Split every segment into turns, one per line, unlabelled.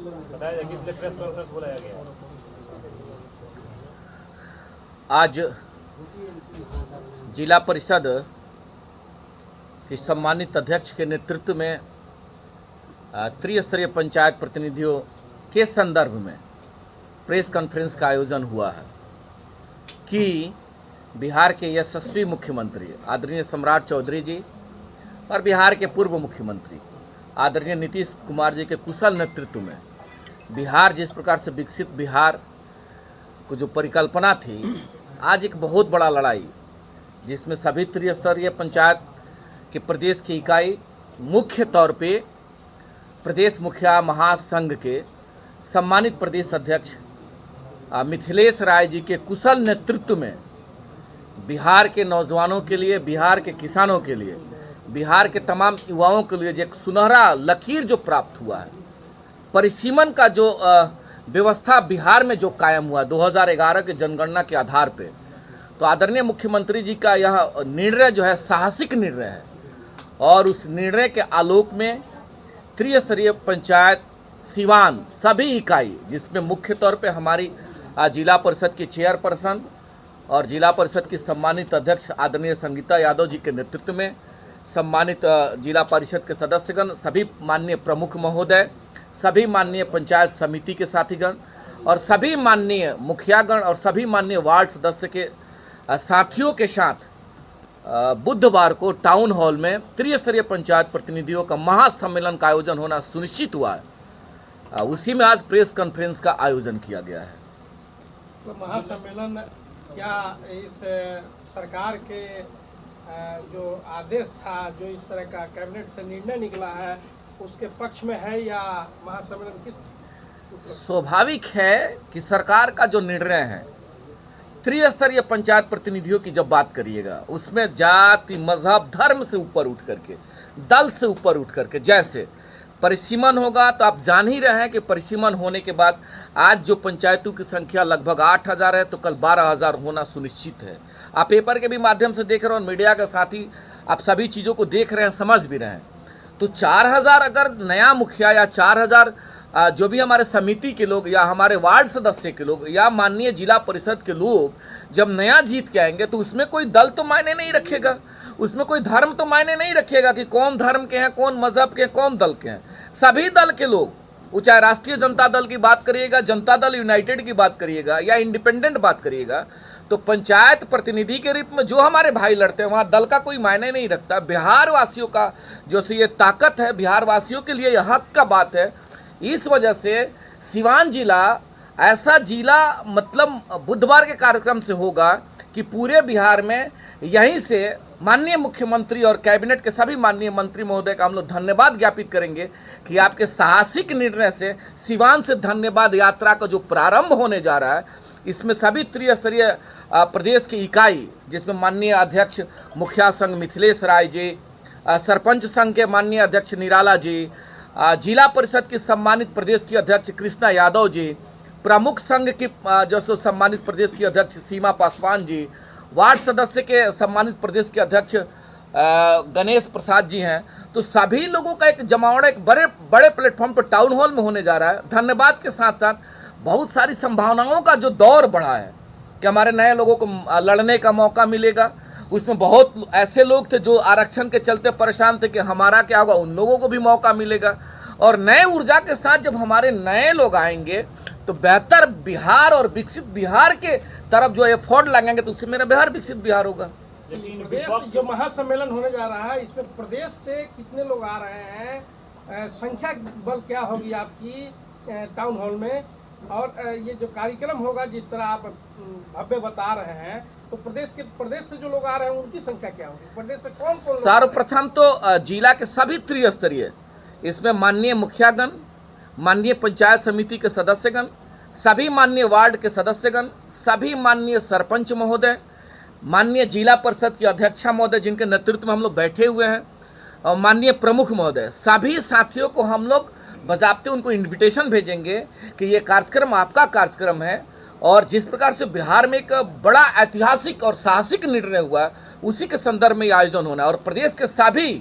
बताया जाए किस लिए प्रेस कॉन्फ्रेंस बुलाया गया?
आज जिला परिषद की सम्मानित अध्यक्ष के नेतृत्व में त्रिस्तरीय पंचायत प्रतिनिधियों के संदर्भ में प्रेस कॉन्फ्रेंस का आयोजन हुआ है कि बिहार के यशस्वी मुख्यमंत्री आदरणीय सम्राट चौधरी जी और बिहार के पूर्व मुख्यमंत्री आदरणीय नीतीश कुमार जी के कुशल नेतृत्व में बिहार जिस प्रकार से विकसित बिहार को जो परिकल्पना थी, आज एक बहुत बड़ा लड़ाई जिसमें सभी त्रिस्तरीय पंचायत के प्रदेश की इकाई मुख्य तौर पे प्रदेश मुखिया महासंघ के सम्मानित प्रदेश अध्यक्ष मिथिलेश राय जी के कुशल नेतृत्व में बिहार के नौजवानों के लिए, बिहार के किसानों के लिए, बिहार के तमाम युवाओं के लिए जो एक सुनहरा लकीर जो प्राप्त हुआ है, परिसीमन का जो व्यवस्था बिहार में जो कायम हुआ 2011 के जनगणना के आधार पे, तो आदरणीय मुख्यमंत्री जी का यह निर्णय जो है साहसिक निर्णय है और उस निर्णय के आलोक में त्रिस्तरीय पंचायत सिवान सभी इकाई, जिसमें मुख्य तौर पे हमारी जिला परिषद की चेयरपर्सन और जिला परिषद की सम्मानित अध्यक्ष आदरणीय संगीता यादव जी के नेतृत्व में सम्मानित जिला परिषद के सदस्यगण, सभी माननीय प्रमुख महोदय, सभी माननीय पंचायत समिति के साथीगण और सभी माननीय मुखियागण और सभी माननीय वार्ड सदस्य के साथियों के साथ बुधवार को टाउन हॉल में त्रिस्तरीय पंचायत प्रतिनिधियों का महासम्मेलन का आयोजन होना सुनिश्चित हुआ है। उसी में आज प्रेस कॉन्फ्रेंस का आयोजन किया गया है।
तो महासम्मेलन क्या इस सरकार के जो आदेश था, जो इस तरह का कैबिनेट से निर्णय निकला है, उसके पक्ष में है या महासम्मेलन किस?
स्वाभाविक है कि सरकार का जो निर्णय है, त्रिस्तरीय पंचायत प्रतिनिधियों की जब बात करिएगा उसमें जाति, मजहब, धर्म से ऊपर उठ करके, दल से ऊपर उठ करके जैसे परिसीमन होगा, तो आप जान ही रहे हैं कि परिसीमन होने के बाद आज जो पंचायतों की संख्या लगभग 8,000 है, तो कल 12,000 होना सुनिश्चित है। आप पेपर के भी माध्यम से देख रहे हो, मीडिया के साथ ही आप सभी चीज़ों को देख रहे हैं, समझ भी रहे हैं। तो 4,000 अगर नया मुखिया या 4,000 जो भी हमारे समिति के लोग या हमारे वार्ड सदस्य के लोग या माननीय जिला परिषद के लोग जब नया जीत के आएंगे, तो उसमें कोई दल तो मायने नहीं रखेगा, उसमें कोई धर्म तो मायने नहीं रखेगा कि कौन धर्म के हैं, कौन मजहब के हैं, कौन दल के हैं। सभी दल के लोग, वो चाहे राष्ट्रीय जनता दल की बात करिएगा, जनता दल यूनाइटेड की बात करिएगा या इंडिपेंडेंट बात करिएगा, तो पंचायत प्रतिनिधि के रूप में जो हमारे भाई लड़ते हैं वहाँ दल का कोई मायने नहीं रखता। बिहार वासियों का जो ये ताकत है, बिहार वासियों के लिए यह हक का बात है। इस वजह से सिवान जिला ऐसा जिला मतलब बुधवार के कार्यक्रम से होगा कि पूरे बिहार में यहीं से माननीय मुख्यमंत्री और कैबिनेट के सभी माननीय मंत्री महोदय का हम लोग धन्यवाद ज्ञापित करेंगे कि आपके साहसिक निर्णय से सिवान से धन्यवाद यात्रा का जो प्रारंभ होने जा रहा है, इसमें सभी त्रिस्तरीय प्रदेश की इकाई, जिसमें माननीय अध्यक्ष मुखिया संघ मिथिलेश राय जी, सरपंच संघ के माननीय अध्यक्ष निराला जी, जिला परिषद की सम्मानित प्रदेश की अध्यक्ष कृष्णा यादव जी, प्रमुख संघ की जो सम्मानित प्रदेश की अध्यक्ष सीमा पासवान जी, वार्ड सदस्य के सम्मानित प्रदेश के अध्यक्ष गणेश प्रसाद जी हैं। तो सभी लोगों का एक जमावड़ा एक बड़े प्लेटफॉर्म पर टाउन हॉल में होने जा रहा है। धन्यवाद के साथ साथ बहुत सारी संभावनाओं का जो दौर बढ़ा है कि हमारे नए लोगों को लड़ने का मौका मिलेगा। उसमें बहुत ऐसे लोग थे जो आरक्षण के चलते परेशान थे कि हमारा क्या होगा, उन लोगों को भी मौका मिलेगा। और नए ऊर्जा के साथ जब हमारे नए लोग आएंगे तो बेहतर बिहार और विकसित बिहार के तरफ जो एफर्ट लगेंगे, तो उससे मेरा बिहार विकसित बिहार होगा।
प्रदेश जो महासम्मेलन होने जा रहा है, इसमें प्रदेश से कितने लोग आ रहे हैं, संख्या बल क्या होगी आपकी टाउन हॉल में, और ये जो कार्यक्रम होगा जिस तरह आप भव्य बता रहे हैं, तो प्रदेश से जो लोग आ रहे हैं उनकी संख्या क्या होगी, प्रदेश से कौन कौन?
सर्वप्रथम तो जिला के सभी त्रिस्तरीय, इसमें माननीय मुखियागण, माननीय पंचायत समिति के सदस्यगण, सभी माननीय वार्ड के सदस्यगण, सभी माननीय सरपंच महोदय, माननीय जिला परिषद की अध्यक्षा महोदय जिनके नेतृत्व में हम लोग बैठे हुए हैं, और माननीय प्रमुख महोदय, सभी साथियों को हम लोग बजाबते उनको इन्विटेशन भेजेंगे कि ये कार्यक्रम आपका कार्यक्रम है। और जिस प्रकार से बिहार में एक बड़ा ऐतिहासिक और साहसिक निर्णय हुआ, उसी के संदर्भ में ये आयोजन होना है। और प्रदेश के सभी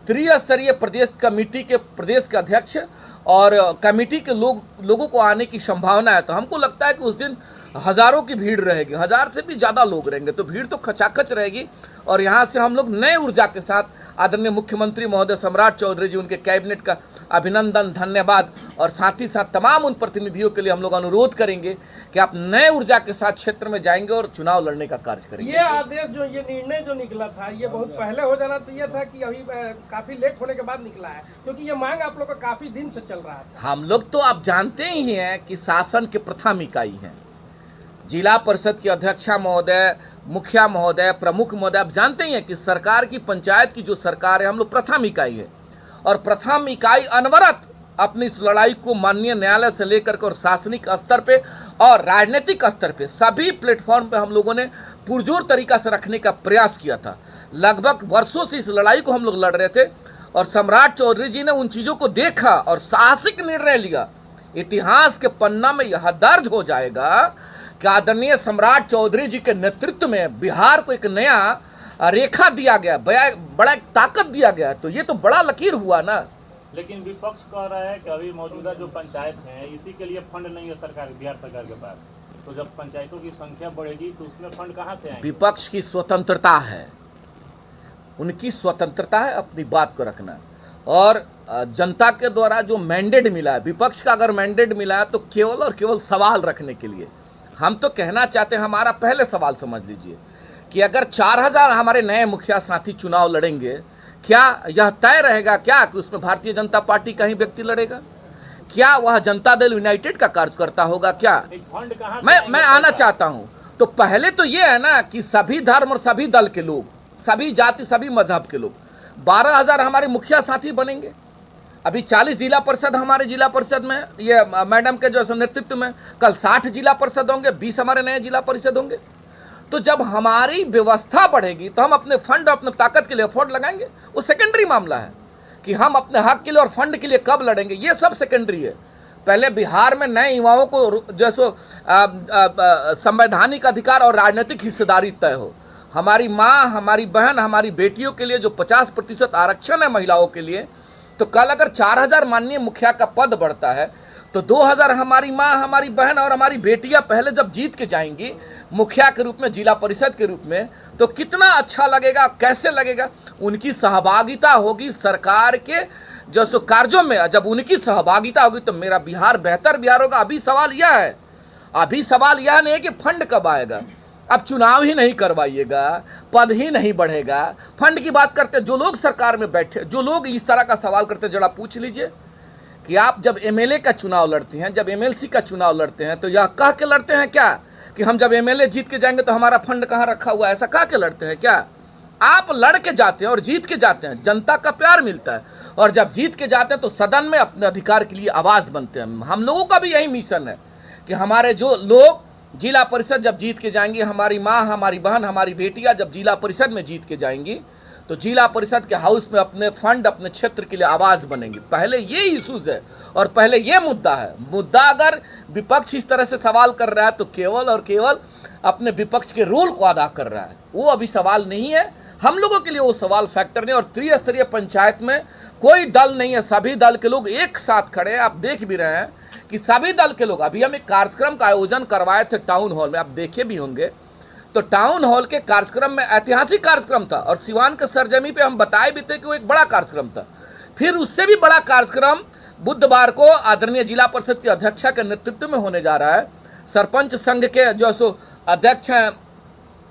त्रिस्तरीय प्रदेश कमेटी के प्रदेश के अध्यक्ष और कमेटी के लोगों को आने की संभावना है, तो हमको लगता है कि उस दिन हज़ारों की भीड़ रहेगी, 1000 से भी ज़्यादा लोग रहेंगे, तो भीड़ तो खचाखच रहेगी। और यहाँ से हम लोग नए ऊर्जा के साथ आदरणीय मुख्यमंत्री महोदय सम्राट चौधरी जी, उनके कैबिनेट का अभिनंदन, धन्यवाद, और साथ ही साथ तमाम उन प्रतिनिधियों के लिए हम लोग अनुरोध करेंगे कि आप नए ऊर्जा के साथ क्षेत्र में जाएंगे और चुनाव लड़ने का कार्य करेंगे।
ये आदेश जो ये निर्णय जो निकला था, ये बहुत पहले हो जाना चाहिए था कि अभी काफी लेट होने के बाद निकला है, क्योंकि ये मांग आप लोग का काफी दिन से चल रहा है।
हम लोग तो आप जानते ही हैं कि शासन के प्रथम इकाई हैं, जिला परिषद की अध्यक्षा महोदय, मुखिया महोदय, प्रमुख महोदय, आप जानते ही हैं कि सरकार की, पंचायत की जो सरकार है, हम लोग प्रथम इकाई है, और प्रथम इकाई अनवरत अपनी इस लड़ाई को माननीय न्यायालय से लेकर के और शासनिक स्तर पे और राजनीतिक स्तर पे सभी प्लेटफॉर्म पे हम लोगों ने पुरजोर तरीका से रखने का प्रयास किया था। लगभग वर्षों से इस लड़ाई को हम लोग लड़ रहे थे, और सम्राट चौधरी जी ने उन चीज़ों को देखा और साहसिक निर्णय लिया। इतिहास के पन्ना में यह दर्ज हो जाएगा कि आदरणीय सम्राट चौधरी जी के नेतृत्व में बिहार को एक नया रेखा दिया गया, बड़ा एक ताकत दिया गया। तो ये तो बड़ा लकीर हुआ ना।
लेकिन विपक्ष कह रहा है कि अभी मौजूदा जो पंचायत हैं, इसी के लिए फंड नहीं है सरकार, बिहार सरकार के पास, तो जब पंचायतों की संख्या बढ़ेगी तो उसमें फंड कहाँ से आएंगे?
विपक्ष की स्वतंत्रता है, उनकी स्वतंत्रता है अपनी बात को रखना, और जनता के द्वारा जो मैंडेट मिला है, विपक्ष का अगर मैंडेट मिला है तो केवल और केवल सवाल रखने के लिए। हम तो कहना चाहते हैं, हमारा पहले सवाल समझ लीजिए कि अगर 4000 हमारे नए मुखिया साथी चुनाव लड़ेंगे, क्या यह तय रहेगा क्या कि उसमें भारतीय जनता पार्टी का ही व्यक्ति लड़ेगा? क्या वह जनता दल यूनाइटेड का कार्यकर्ता होगा? क्या
फंड कहाँ?
मैं आना चाहता हूं। तो पहले तो ये है ना कि सभी धर्म और सभी दल के लोग, सभी जाति, सभी मजहब के लोग, 12000 हमारे मुखिया साथी बनेंगे। अभी 40 जिला परिषद हमारे जिला परिषद में, ये मैडम के जो नेतृत्व में, कल 60 जिला परिषद होंगे, 20 हमारे नए जिला परिषद होंगे। तो जब हमारी व्यवस्था बढ़ेगी तो हम अपने फंड और अपने ताकत के लिए एफर्ट लगाएंगे। वो सेकेंडरी मामला है कि हम अपने हक के लिए और फंड के लिए कब लड़ेंगे, ये सब सेकेंडरी है। पहले बिहार में नए युवाओं को जैसो संवैधानिक अधिकार और राजनीतिक हिस्सेदारी तय हो। हमारी माँ, हमारी बहन, हमारी बेटियों के लिए जो 50% आरक्षण है महिलाओं के लिए, तो कल अगर 4000 माननीय मुखिया का पद बढ़ता है तो 2000 हमारी माँ, हमारी बहन और हमारी बेटियां पहले जब जीत के जाएंगी मुखिया के रूप में, जिला परिषद के रूप में, तो कितना अच्छा लगेगा, कैसे लगेगा। उनकी सहभागिता होगी सरकार के जो सो कार्यों में, जब उनकी सहभागिता होगी तो मेरा बिहार बेहतर बिहार होगा। अभी सवाल यह नहीं है कि फंड कब आएगा। अब चुनाव ही नहीं करवाइएगा, पद ही नहीं बढ़ेगा, फंड की बात करते, जो लोग सरकार में बैठे, जो लोग इस तरह का सवाल करते, जरा पूछ लीजिए कि आप जब एमएलए का चुनाव लड़ते हैं, जब एमएलसी का चुनाव लड़ते हैं, तो यह कह के लड़ते हैं क्या कि हम जब एमएलए जीत के जाएंगे तो हमारा फंड कहाँ रखा हुआ है? ऐसा कह के लड़ते हैं क्या? आप लड़ के जाते हैं और जीत के जाते हैं, जनता का प्यार मिलता है, और जब जीत के जाते हैं तो सदन में अपने अधिकार के लिए आवाज़ बनते हैं। हम लोगों का भी यही मिशन है कि हमारे जो लोग जिला परिषद जब जीत के जाएंगी, हमारी माँ, हमारी बहन, हमारी बेटियाँ जब जिला परिषद में जीत के जाएंगी तो जिला परिषद के हाउस में अपने फंड, अपने क्षेत्र के लिए आवाज़ बनेंगी। पहले ये इशूज़ है और पहले ये मुद्दा है। मुद्दा अगर विपक्ष इस तरह से सवाल कर रहा है तो केवल और केवल अपने विपक्ष के रोल को अदा कर रहा है, वो अभी सवाल नहीं है। हम लोगों के लिए वो सवाल फैक्टर नहीं। और त्रिस्तरीय पंचायत में कोई दल नहीं है, सभी दल के लोग एक साथ खड़े हैं। आप देख भी रहे हैं कि सभी दल के लोग, अभी हम एक कार्यक्रम का आयोजन करवाए थे टाउन हॉल में, आप देखे भी होंगे। तो टाउन हॉल के कार्यक्रम में ऐतिहासिक कार्यक्रम था और सिवान के सरजमी पे हम बताए भी थे कि वो एक बड़ा कार्यक्रम था। फिर उससे भी बड़ा कार्यक्रम बुधवार को आदरणीय जिला परिषद की अध्यक्षा के नेतृत्व में होने जा रहा है। सरपंच संघ के जो सो अध्यक्ष हैं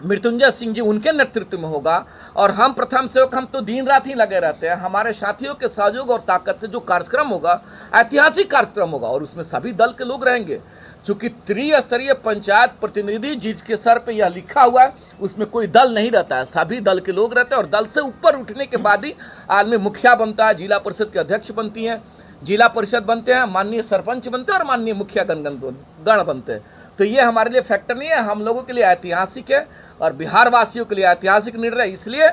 मृत्युंजय सिंह जी, उनके नेतृत्व में होगा। और हम प्रथम सेवक, हम तो दिन रात ही लगे रहते हैं। हमारे साथियों के सहयोग और ताकत से जो कार्यक्रम होगा, ऐतिहासिक कार्यक्रम होगा, और उसमें सभी दल के लोग रहेंगे। चूँकि त्रिस्तरीय पंचायत प्रतिनिधि जिसके सर पे यह लिखा हुआ है, उसमें कोई दल नहीं रहता है, सभी दल के लोग रहते हैं। और दल से ऊपर उठने के बाद ही आदमी मुखिया बनता है, जिला परिषद के अध्यक्ष बनती हैं, जिला परिषद बनते हैं, माननीय सरपंच बनते हैं और माननीय मुखिया गण बनते हैं। तो ये हमारे लिए फैक्टर नहीं है, हम लोगों के लिए ऐतिहासिक है और बिहार वासियों के लिए ऐतिहासिक निर्णय। इसलिए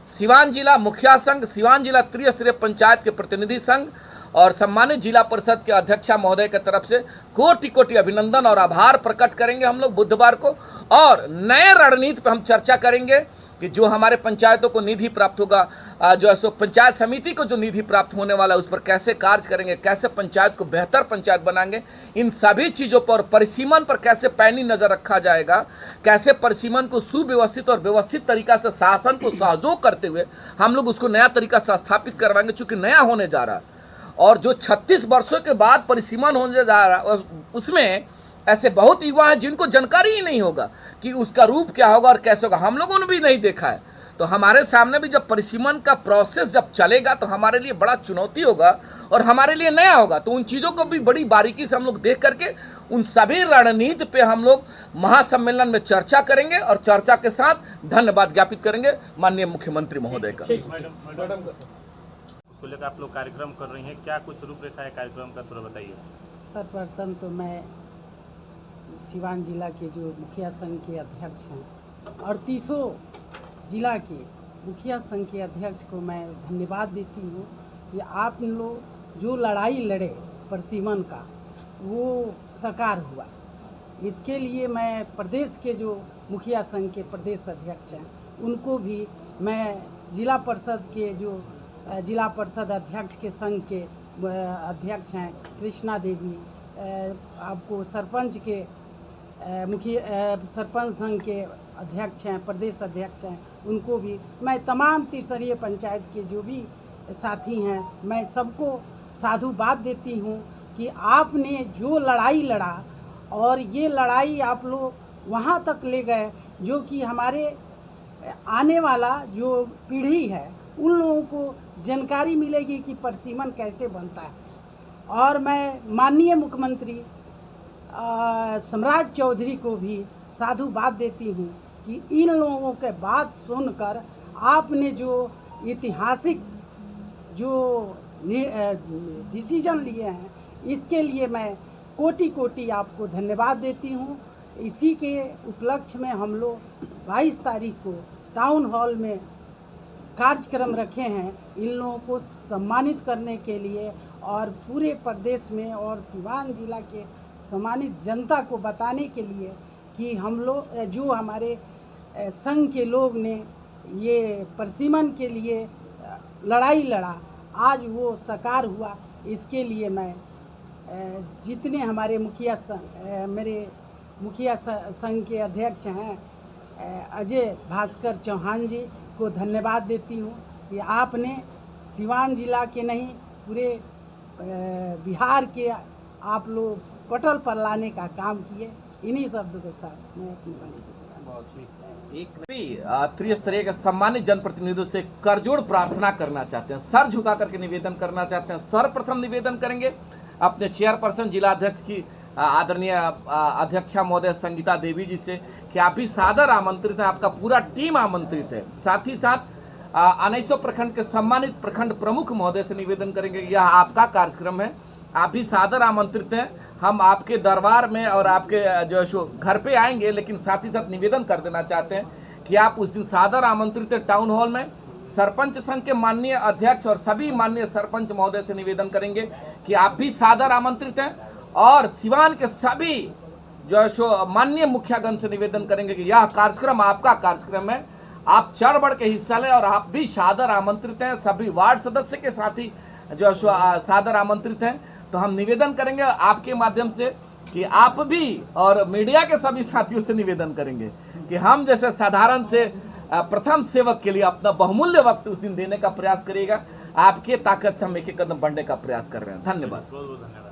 सिवान जिला मुखिया संघ, सिवान जिला त्रिस्तरीय पंचायत के प्रतिनिधि संघ और सम्मानित जिला परिषद के अध्यक्षा महोदय की तरफ से कोटि कोटि अभिनंदन और आभार प्रकट करेंगे हम लोग बुधवार को। और नए रणनीति पर हम चर्चा करेंगे कि जो हमारे पंचायतों को निधि प्राप्त होगा, जो है सो पंचायत समिति को जो निधि प्राप्त होने वाला है उस पर कैसे कार्य करेंगे, कैसे पंचायत को बेहतर पंचायत बनाएंगे, इन सभी चीज़ों पर, परिसीमन पर कैसे पैनी नज़र रखा जाएगा, कैसे परिसीमन को सुव्यवस्थित और व्यवस्थित तरीका से शासन को सहयोग करते हुए हम लोग उसको नया तरीका से स्थापित करवाएंगे, चूँकि नया होने जा रहा है। और जो 36 वर्षों के बाद परिसीमन होने जा रहा है उसमें ऐसे बहुत युवा हैं जिनको जानकारी ही नहीं होगा कि उसका रूप क्या होगा और कैसे होगा, हम लोगों ने भी नहीं देखा है। तो हमारे सामने भी जब परिसीमन का प्रोसेस जब चलेगा तो हमारे लिए बड़ा चुनौती होगा और हमारे लिए नया होगा। तो उन चीज़ों को भी बड़ी बारीकी से हम लोग देख करके उन सभी रणनीति पे हम लोग महासम्मेलन में चर्चा करेंगे और चर्चा के साथ धन्यवाद ज्ञापित करेंगे माननीय मुख्यमंत्री महोदय का।
मैडम उसको लेकर आप लोग कार्यक्रम कर रही हैं, क्या कुछ रूपरेखा है कार्यक्रम का, थोड़ा बताइए।
सर्वप्रथम तो मैं सिवान जिला के जो मुखिया संघ के अध्यक्ष हैं और 30 जिला के मुखिया संघ के अध्यक्ष को मैं धन्यवाद देती हूँ कि आप लोग जो लड़ाई लड़े परिसीमन का वो साकार हुआ। इसके लिए मैं प्रदेश के जो मुखिया संघ के प्रदेश अध्यक्ष हैं उनको भी, मैं जिला परिषद के जो जिला परिषद अध्यक्ष के संघ के अध्यक्ष हैं कृष्णा देवी, आपको सरपंच के सरपंच संघ के अध्यक्ष हैं, प्रदेश अध्यक्ष हैं, उनको भी मैं, तमाम त्रिस्तरीय पंचायत के जो भी साथी हैं, मैं सबको साधुवाद देती हूँ कि आपने जो लड़ाई लड़ा और ये लड़ाई आप लोग वहाँ तक ले गए जो कि हमारे आने वाला जो पीढ़ी है उन लोगों को जानकारी मिलेगी कि परिसीमन कैसे बनता है। और मैं माननीय मुख्यमंत्री सम्राट चौधरी को भी साधुवाद देती हूँ कि इन लोगों के बात सुनकर आपने जो ऐतिहासिक जो डिसीजन लिए हैं इसके लिए मैं कोटि कोटि आपको धन्यवाद देती हूँ। इसी के उपलक्ष्य में हम लोग 22 तारीख को टाउन हॉल में कार्यक्रम रखे हैं इन लोगों को सम्मानित करने के लिए और पूरे प्रदेश में और सिवान जिला के सम्मानित जनता को बताने के लिए कि हम लोग जो हमारे संघ के लोग ने ये परिसीमन के लिए लड़ाई लड़ा आज वो साकार हुआ। इसके लिए मैं जितने हमारे मेरे मुखिया संघ के अध्यक्ष हैं अजय भास्कर चौहान जी को धन्यवाद देती हूँ कि आपने सिवान जिला के नहीं पूरे बिहार के आप लोग पटल पर लाने का काम किए। इन्हीं शब्दों के साथ मैं अपनी वाणी
एक त्रिस्तरीय के सम्मानित जनप्रतिनिधियों से करजोड़ प्रार्थना करना चाहते हैं, सर झुका करके निवेदन करना चाहते हैं। सर्वप्रथम निवेदन करेंगे अपने चेयरपर्सन जिला अध्यक्ष की आदरणीय अध्यक्षा महोदय संगीता देवी जी से कि आप भी सादर आमंत्रित हैं, आपका पूरा टीम आमंत्रित है। साथ ही साथ 1900 प्रखंड के सम्मानित प्रखंड प्रमुख महोदय से निवेदन करेंगे, यह आपका कार्यक्रम है, आप भी सादर आमंत्रित हैं। हम आपके दरबार में और आपके जो सो घर पे आएंगे, लेकिन साथ ही साथ निवेदन कर देना चाहते हैं कि आप उस दिन सादर आमंत्रित हैं टाउन हॉल में। सरपंच संघ के माननीय अध्यक्ष और सभी माननीय सरपंच महोदय से निवेदन करेंगे कि आप भी सादर आमंत्रित हैं और सिवान के सभी जो सो माननीय मुखियागण से निवेदन करेंगे कि यह कार्यक्रम आपका कार्यक्रम है, आप चढ़ बढ़ के हिस्सा लें और आप भी सादर आमंत्रित हैं। सभी वार्ड सदस्य के साथी जो सो सादर आमंत्रित हैं। तो हम निवेदन करेंगे आपके माध्यम से कि आप भी और मीडिया के सभी साथियों से निवेदन करेंगे कि हम जैसे साधारण से प्रथम सेवक के लिए अपना बहुमूल्य वक्त उस दिन देने का प्रयास करिएगा। आपके ताकत से हम एक एक कदम बढ़ने का प्रयास कर रहे हैं। धन्यवाद।
बहुत बहुत धन्यवाद।